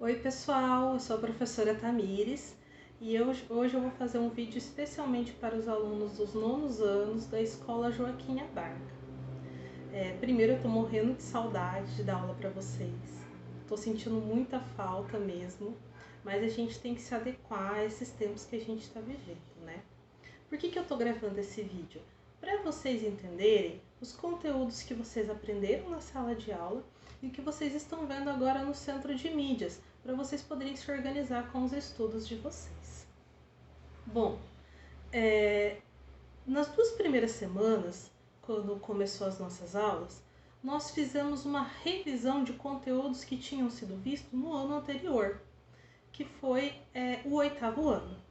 Oi pessoal, eu sou a professora Tamires e hoje eu vou fazer um vídeo especialmente para os alunos dos nonos anos da Escola Joaquim Abarca. Primeiro eu tô morrendo de saudade de dar aula para vocês, tô sentindo muita falta mesmo, mas a gente tem que se adequar a esses tempos que a gente está vivendo, né? Por que eu tô gravando esse vídeo? Para vocês entenderem os conteúdos que vocês aprenderam na sala de aula e o que vocês estão vendo agora no centro de mídias, para vocês poderem se organizar com os estudos de vocês. Bom, nas 2 primeiras semanas, quando começou as nossas aulas, nós fizemos uma revisão de conteúdos que tinham sido vistos no ano anterior, que foi o 8º ano.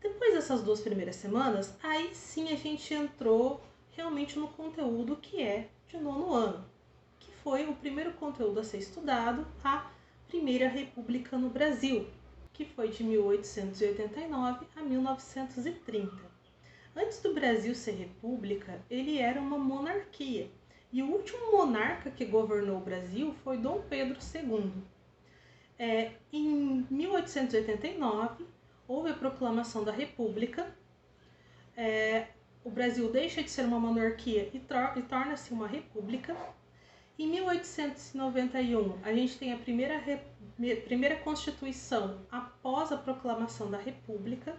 Depois dessas 2 primeiras semanas, aí sim a gente entrou realmente no conteúdo que é de nono ano, que foi o primeiro conteúdo a ser estudado, a Primeira República no Brasil, que foi de 1889 a 1930. Antes do Brasil ser república, ele era uma monarquia, e o último monarca que governou o Brasil foi Dom Pedro II. Em 1889, houve a proclamação da República, o Brasil deixa de ser uma monarquia e torna-se uma república. Em 1891, a gente tem a primeira Constituição após a proclamação da República,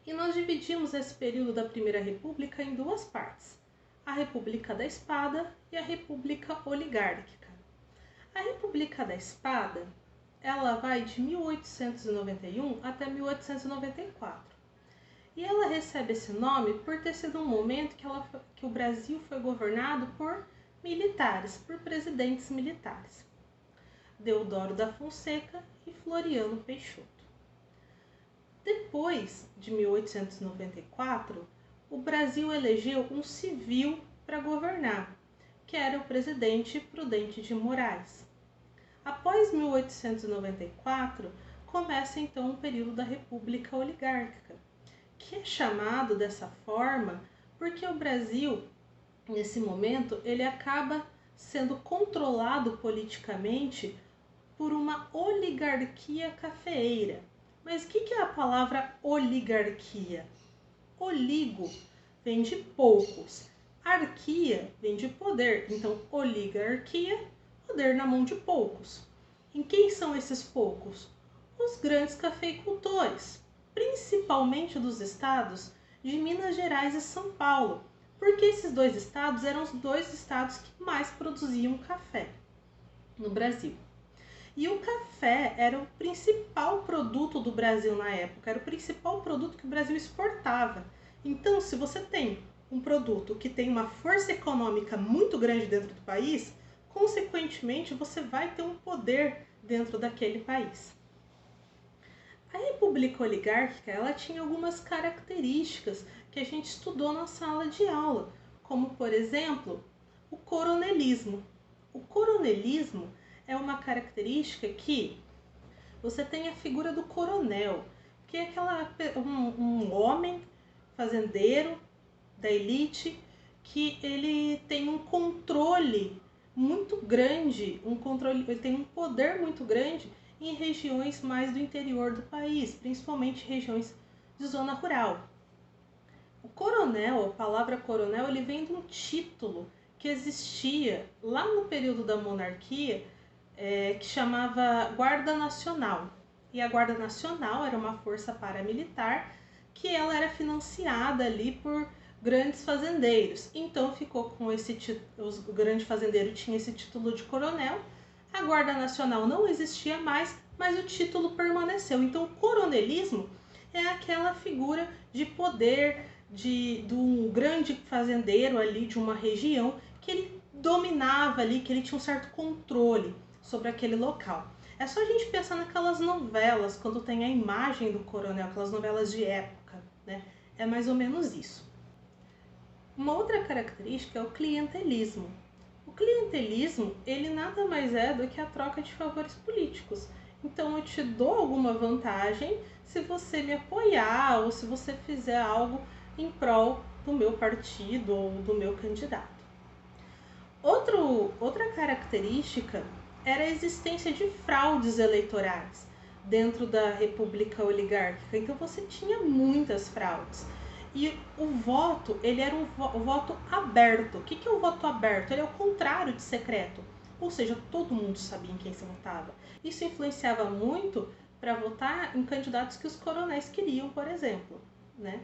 e nós dividimos esse período da Primeira República em 2 partes, a República da Espada e a República Oligárquica. A República da Espada, ela vai de 1891 até 1894. E ela recebe esse nome por ter sido um momento que o Brasil foi governado por militares, por presidentes militares, Deodoro da Fonseca e Floriano Peixoto. Depois de 1894, o Brasil elegeu um civil para governar, que era o presidente Prudente de Moraes. Após 1894, começa então o período da República Oligárquica, que é chamado dessa forma porque o Brasil, nesse momento, ele acaba sendo controlado politicamente por uma oligarquia cafeeira. Mas o que é a palavra oligarquia? Oligo vem de poucos, arquia vem de poder, então oligarquia, poder na mão de poucos. E quem são esses poucos? Os grandes cafeicultores, principalmente dos estados de Minas Gerais e São Paulo, porque esses 2 estados eram os 2 estados que mais produziam café no Brasil. E o café era o principal produto do Brasil na época, era o principal produto que o Brasil exportava. Então, se você tem um produto que tem uma força econômica muito grande dentro do país, consequentemente você vai ter um poder dentro daquele país. A República Oligárquica, ela tinha algumas características que a gente estudou na sala de aula, como, por exemplo, o coronelismo. O coronelismo é uma característica que você tem a figura do coronel, que é um homem fazendeiro da elite que ele tem um controle muito grande, ele tem um poder muito grande em regiões mais do interior do país, principalmente regiões de zona rural. O coronel, a palavra coronel, ele vem de um título que existia lá no período da monarquia, que chamava Guarda Nacional. E a Guarda Nacional era uma força paramilitar que ela era financiada ali por grandes fazendeiros. Então ficou com esse título, o grande fazendeiro tinha esse título de coronel. A Guarda Nacional não existia mais, mas o título permaneceu. Então o coronelismo é aquela figura de poder de um grande fazendeiro ali de uma região que ele dominava ali, que ele tinha um certo controle sobre aquele local. É só a gente pensar naquelas novelas, quando tem a imagem do coronel, aquelas novelas de época, né? É mais ou menos isso. Uma outra característica é o clientelismo. O clientelismo, ele nada mais é do que a troca de favores políticos. Então eu te dou alguma vantagem se você me apoiar ou se você fizer algo em prol do meu partido ou do meu candidato. Outra característica era a existência de fraudes eleitorais dentro da República Oligárquica. Então você tinha muitas fraudes. E o voto, ele era o voto aberto. O que é o voto aberto? Ele é o contrário de secreto. Ou seja, todo mundo sabia em quem se votava. Isso influenciava muito para votar em candidatos que os coronéis queriam, por exemplo, né?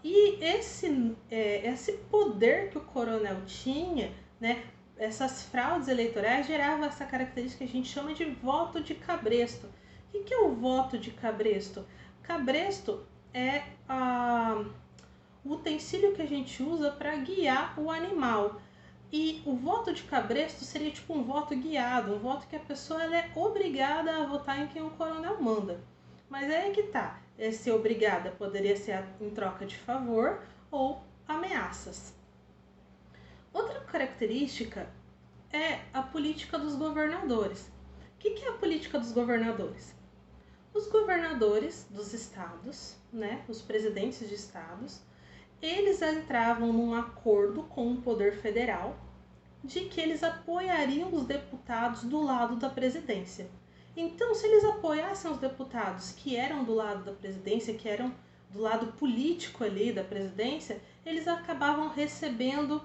E esse poder que o coronel tinha, né, essas fraudes eleitorais geravam essa característica que a gente chama de voto de cabresto. O que é o voto de cabresto? Cabresto é o utensílio que a gente usa para guiar o animal. E o voto de cabresto seria tipo um voto guiado, um voto que a pessoa ela é obrigada a votar em quem o coronel manda. Mas aí é que tá, ser obrigada poderia ser em troca de favor ou ameaças. Outra característica é a política dos governadores. O que é a política dos governadores? Os governadores dos estados, né, os presidentes de estados, eles entravam num acordo com o poder federal de que eles apoiariam os deputados do lado da presidência. Então, se eles apoiassem os deputados que eram do lado da presidência, que eram do lado político ali da presidência, eles acabavam recebendo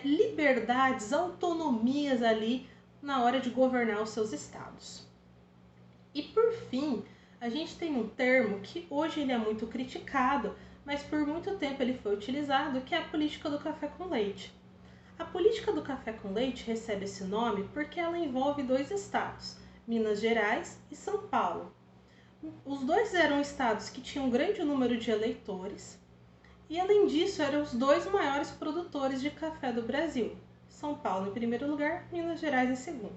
liberdades, autonomias ali na hora de governar os seus estados. E por fim, a gente tem um termo que hoje ele é muito criticado, mas por muito tempo ele foi utilizado, que é a política do café com leite. A política do café com leite recebe esse nome porque ela envolve dois estados, Minas Gerais e São Paulo. Os dois eram estados que tinham um grande número de eleitores e, além disso, eram os dois maiores produtores de café do Brasil. São Paulo em primeiro lugar, Minas Gerais em segundo.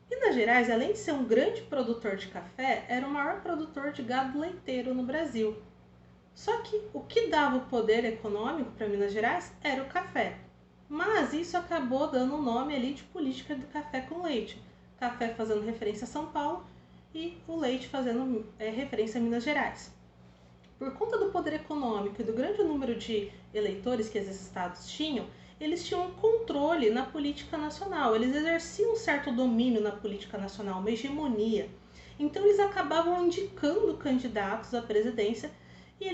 Minas Gerais, além de ser um grande produtor de café, era o maior produtor de gado leiteiro no Brasil. Só que o que dava o poder econômico para Minas Gerais era o café. Mas isso acabou dando o nome ali de política do café com leite. Café fazendo referência a São Paulo e o leite fazendo referência a Minas Gerais. Por conta do poder econômico e do grande número de eleitores que esses estados tinham, eles tinham um controle na política nacional. Eles exerciam um certo domínio na política nacional, uma hegemonia. Então eles acabavam indicando candidatos à presidência e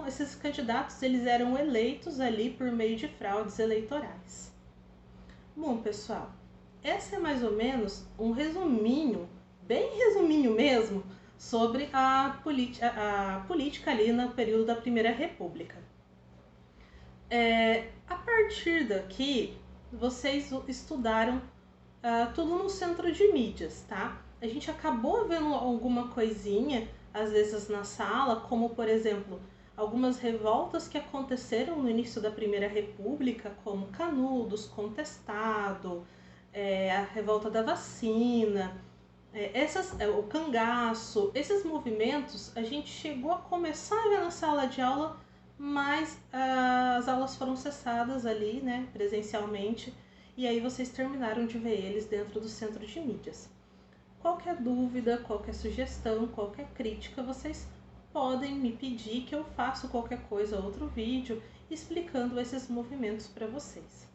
esses candidatos eles eram eleitos ali por meio de fraudes eleitorais. Bom, pessoal, essa é mais ou menos um resuminho, bem resuminho mesmo, sobre a política ali no período da Primeira República. A partir daqui, vocês estudaram tudo no centro de mídias, tá? A gente acabou vendo alguma coisinha às vezes na sala, como por exemplo, algumas revoltas que aconteceram no início da Primeira República, como Canudos, Contestado, a revolta da vacina, o cangaço, esses movimentos a gente chegou a começar a ver na sala de aula, mas as aulas foram cessadas ali, né, presencialmente, e aí vocês terminaram de ver eles dentro do centro de mídias. Qualquer dúvida, qualquer sugestão, qualquer crítica, vocês podem me pedir que eu faça qualquer coisa, outro vídeo, explicando esses movimentos para vocês.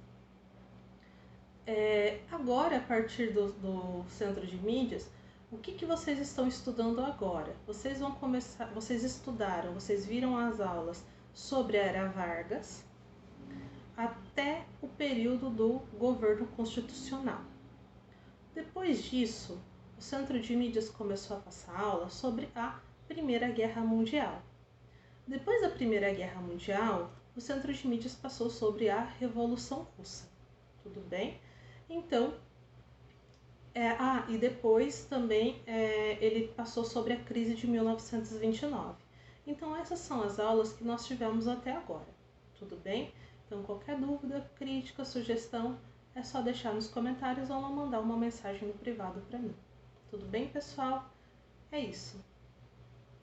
Agora, a partir do centro de mídias, o que vocês estão estudando agora? Vocês vão começar, vocês estudaram, vocês viram as aulas sobre a Era Vargas até o período do governo constitucional. Depois disso, o Centro de Mídias começou a passar aula sobre a Primeira Guerra Mundial. Depois da Primeira Guerra Mundial, o Centro de Mídias passou sobre a Revolução Russa. Tudo bem? Então, e depois também ele passou sobre a crise de 1929. Então, essas são as aulas que nós tivemos até agora. Tudo bem? Então, qualquer dúvida, crítica, sugestão, é só deixar nos comentários ou mandar uma mensagem no privado para mim. Tudo bem, pessoal? É isso.